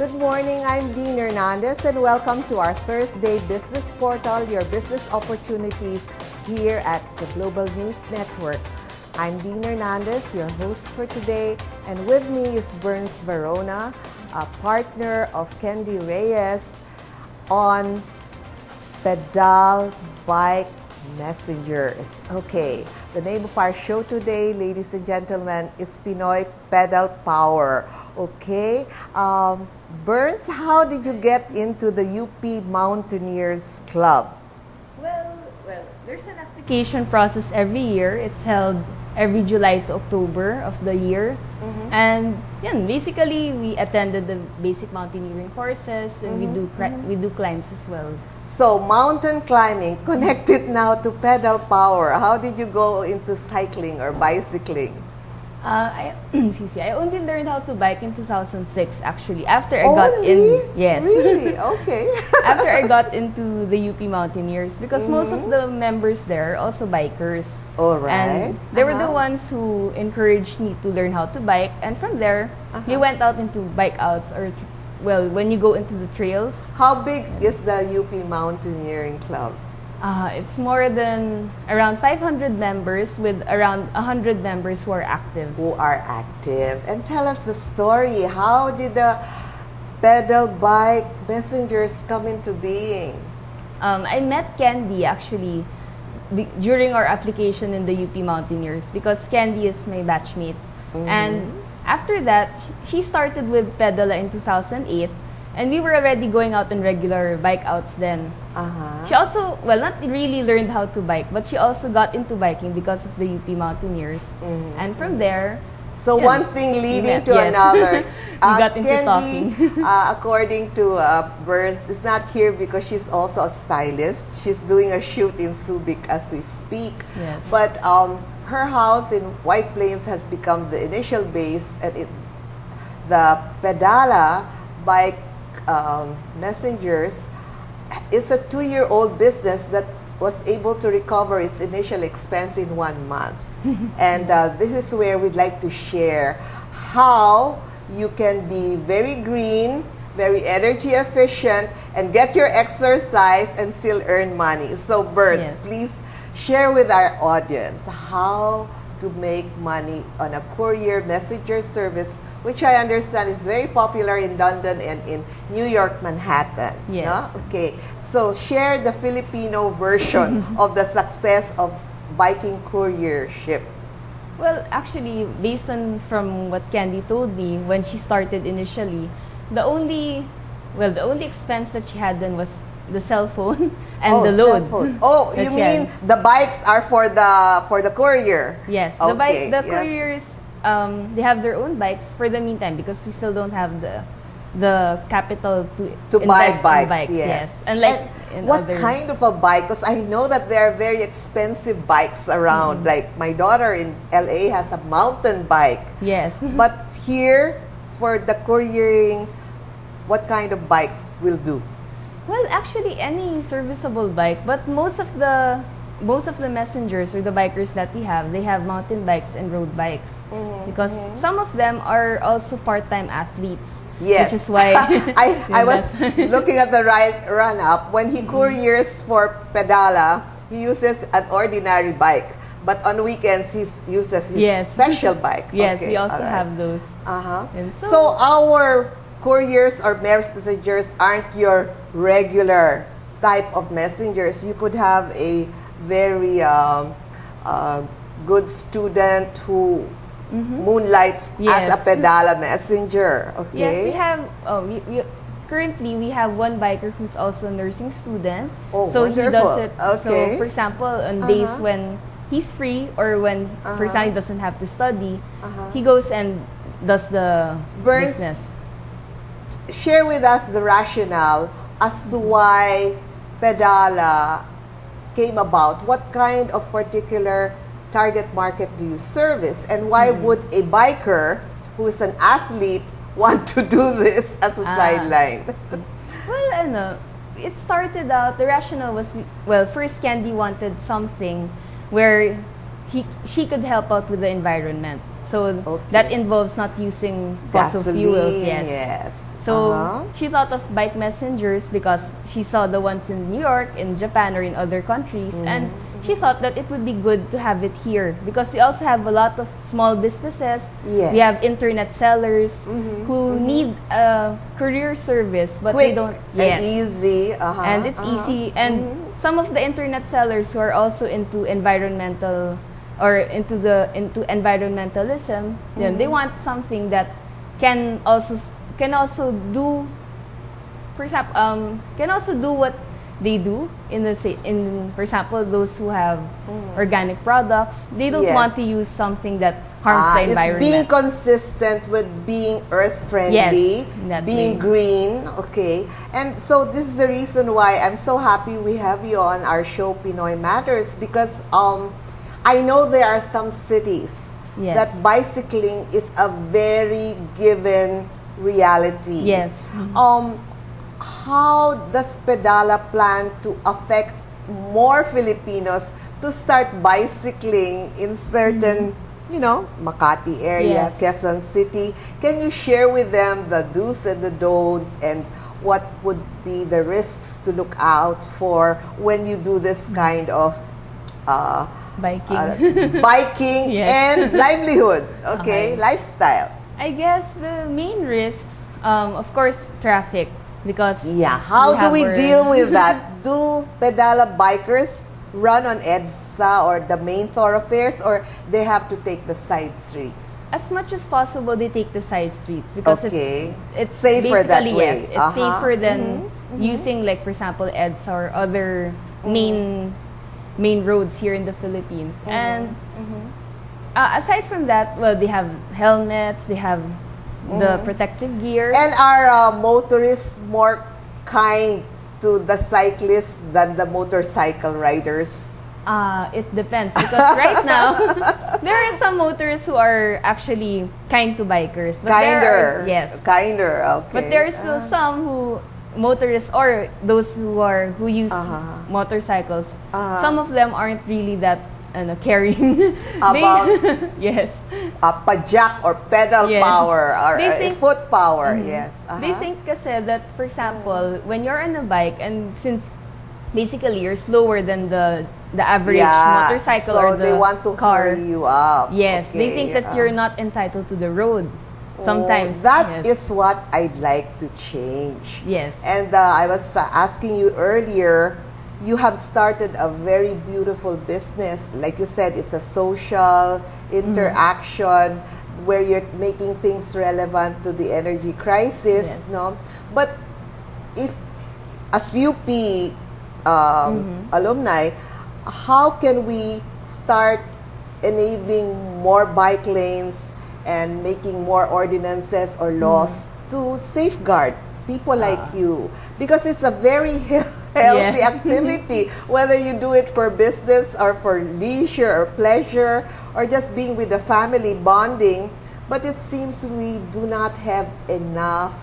Good morning, I'm Deanne Hernandez and welcome to our Thursday Business Portal, your business opportunities here at the Global News Network. I'm Deanne Hernandez, your host for today, and with me is Bernice Verona, a partner of Candy Reyes on Pedal Bike Messengers. Okay, the name of our show today, ladies and gentlemen, is Pinoy Pedal Power. Okay, Burns, how did you get into the UP Mountaineers Club? Well, there's an application process every year. It's held every July to October of the year. And basically we attended the basic mountaineering courses and we do climbs as well. So mountain climbing connected now to pedal power. How did you go into cycling or bicycling? I only learned how to bike in 2006 actually, after I Only? got in. Yes. Really? Okay. After I got into the UP Mountaineers, because most of the members there are also bikers. All right. And they were the ones who encouraged me to learn how to bike, and from there we went out into bike outs, or when you go into the trails. How big is the UP Mountaineering Club? It's more than around 500 members, with around 100 members who are active. And tell us the story. How did the pedal bike messengers come into being? I met Candy actually during our application in the UP Mountaineers, because Candy is my batchmate. And after that, she started with Pedala in 2008, and we were already going out on regular bike outs then. She also, not really learned how to bike, but she also got into biking because of the UP Mountaineers. And from there, so one thing leading to another. We got into Candy, talking. according to Burns, is not here because she's also a stylist. She's doing a shoot in Subic as we speak. Yes. But her house in White Plains has become the initial base, and the Pedala Bike Messengers is a 2-year-old business that was able to recover its initial expense in 1 month. And this is where we'd like to share how you can be very green, very energy efficient, and get your exercise and still earn money. So Bertz, please share with our audience how to make money on a courier messenger service, which I understand is very popular in London and in New York, Manhattan. Yes. No? Okay, so share the Filipino version of the success of biking couriership. Well, actually, based on from what Candy told me when she started initially, the only expense that she had then was the cell phone and the load. Oh, you mean the bikes are for the courier? Yes, okay, the couriers, they have their own bikes for the meantime, because we still don't have the capital to buy invest bikes. in bikes. Yes. And like what kind of a bike? Because I know that there are very expensive bikes around. Like my daughter in LA has a mountain bike. Yes. But here, for the couriering, what kind of bikes will do? Well, actually, any serviceable bike, but most of the messengers or the bikers that we have, they have mountain bikes and road bikes, because some of them are also part-time athletes. Yes, which is why I was looking at the run-up. When he couriers for Pedala, he uses an ordinary bike, but on weekends he uses his special bike. Yes, okay, we also have those. So our couriers or messengers aren't your regular type of messengers. You could have a very good student who moonlights as a Pedala messenger. Okay. Yes, we have. Currently, we have one biker who's also a nursing student. Oh, so wonderful. He does it. Okay. So, for example, on days when he's free, or when, for example, he doesn't have to study, he goes and does the business. Share with us the rationale as to why Pedala came about. What kind of particular target market do you service, and why would a biker who is an athlete want to do this as a sideline? Well, it started out, the rationale was, first Candy wanted something where she could help out with the environment. So that involves not using fossil fuels. Yes. So she thought of bike messengers because she saw the ones in New York, in Japan, or in other countries. And she thought that it would be good to have it here because we also have a lot of small businesses. Yes. We have internet sellers who need a courier service, but Quick they don't. and easy. And it's easy. And some of the internet sellers who are also into environmental or into environmentalism, then they want something that can also do, for example, can also do what they do in for example, those who have organic products. They don't want to use something that harms the environment. It's being consistent with being earth friendly, being green, okay. And so this is the reason why I'm so happy we have you on our show, Pinoy Matters, because I know there are some cities that bicycling is a very given reality. Yes. How does Pedala plan to affect more Filipinos to start bicycling in certain, you know, Makati area, Quezon City? Can you share with them the do's and the don'ts and what would be the risks to look out for when you do this kind of biking and livelihood, lifestyle? I guess the main risks, of course, traffic. Because how do we deal with that? Do Pedala bikers run on EDSA or the main thoroughfares, or they have to take the side streets? As much as possible, they take the side streets because it's safer that way. Yes, it's safer than using, like, for example, EDSA or other main roads here in the Philippines. And aside from that, well, they have helmets, they have the protective gear. And are motorists more kind to the cyclists than the motorcycle riders? It depends, because right now there are some motorists who are actually kind to bikers. But kinder, kinder, okay. But there are still some motorists or those who use motorcycles. Some of them aren't really that caring about pajak or pedal power or foot power. They think kasi that, for example, when you're on a bike and since basically you're slower than the average motorcycle or the they want to car, hurry you up. They think that you're not entitled to the road. Sometimes that is what I'd like to change. And I was asking you earlier, you have started a very beautiful business. Like you said, it's a social interaction where you're making things relevant to the energy crisis. No? But if, as UP alumni, how can we start enabling more bike lanes and making more ordinances or laws to safeguard people like you? Because it's a very healthy activity, whether you do it for business or for leisure or pleasure or just being with the family, bonding. But it seems we do not have enough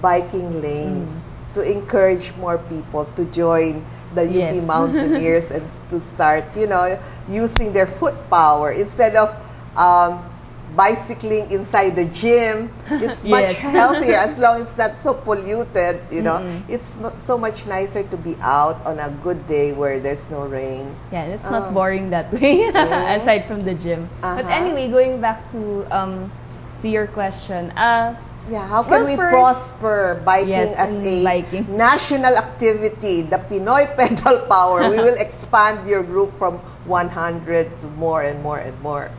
biking lanes to encourage more people to join the UP Mountaineers and to start, you know, using their foot power instead of bicycling inside the gym. It's much healthier as long as it's not so polluted, you know. It's so much nicer to be out on a good day where there's no rain. It's not boring that way aside from the gym. But anyway, going back to your question, how can we prosper biking as a national activity, the Pinoy Pedal Power? We will expand your group from 100 to more and more and more.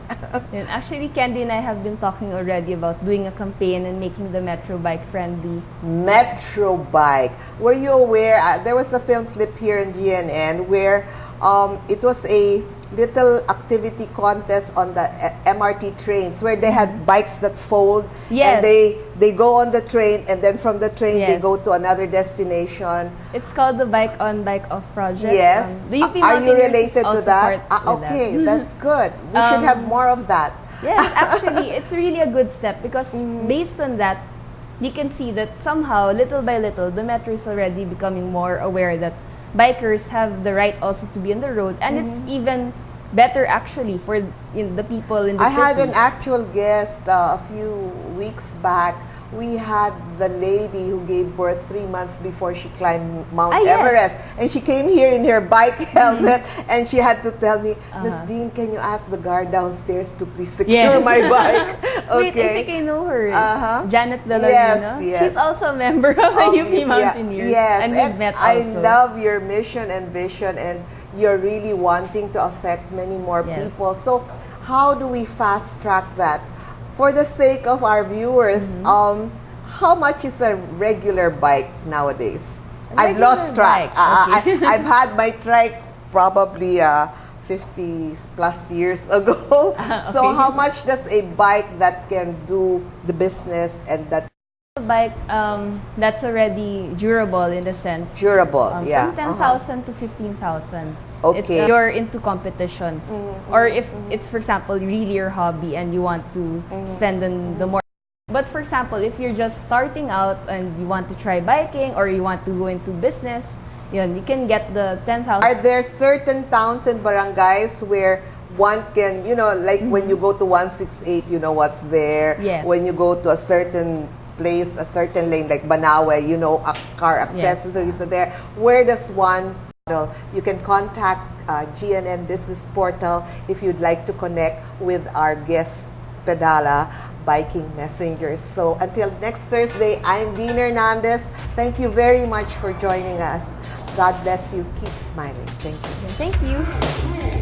And actually, Candy and I have been talking already about doing a campaign and making the Metro Bike friendly. Metro Bike. Were you aware, there was a film clip here in GNN where it was a little activity contest on the MRT trains where they had bikes that fold and they go on the train and then from the train they go to another destination. It's called the Bike On Bike Off project. Are you related to that? Okay, that's good. We should have more of that. Yes, actually, it's really a good step because based on that, you can see that somehow, little by little, the metro is already becoming more aware that bikers have the right also to be on the road, and it's even better actually for the people in the city. I had an actual guest a few weeks back we had the lady who gave birth 3 months before she climbed Mount Yes. Everest. And she came here in her bike helmet and she had to tell me, Miss Dean, can you ask the guard downstairs to please secure Yes. my bike? Wait, I think I know her. Janet Yes, Dalarino. yes. She's also a member of the UP Mountaineers. Yes, And we've met I also. love your mission and vision, and you're really wanting to affect many more Yes. people. So how do we fast track that? For the sake of our viewers, how much is a regular bike nowadays? I've Regular lost track. bike, okay. I've had my trike probably 50 plus years ago. So Okay. how much does a bike that can do the business and that A bike that's already durable in the sense durable? Yeah. from 10,000 to 15,000. Okay. It's, you're into competitions. Or if it's, for example, really your hobby and you want to spend on the more. But for example, if you're just starting out and you want to try biking or you want to go into business, yun, you can get the 10,000. Are there certain towns and barangays where one can, you know, like when you go to 168, you know what's there. Yes. When you go to a certain place, a certain lane like Banawe, you know, car accessories are there. Where does one? You can contact GNN Business Portal if you'd like to connect with our guest pedala biking messengers. So until next Thursday, I'm Deanne Hernandez. Thank you very much for joining us. God bless you. Keep smiling. Thank you. Thank you.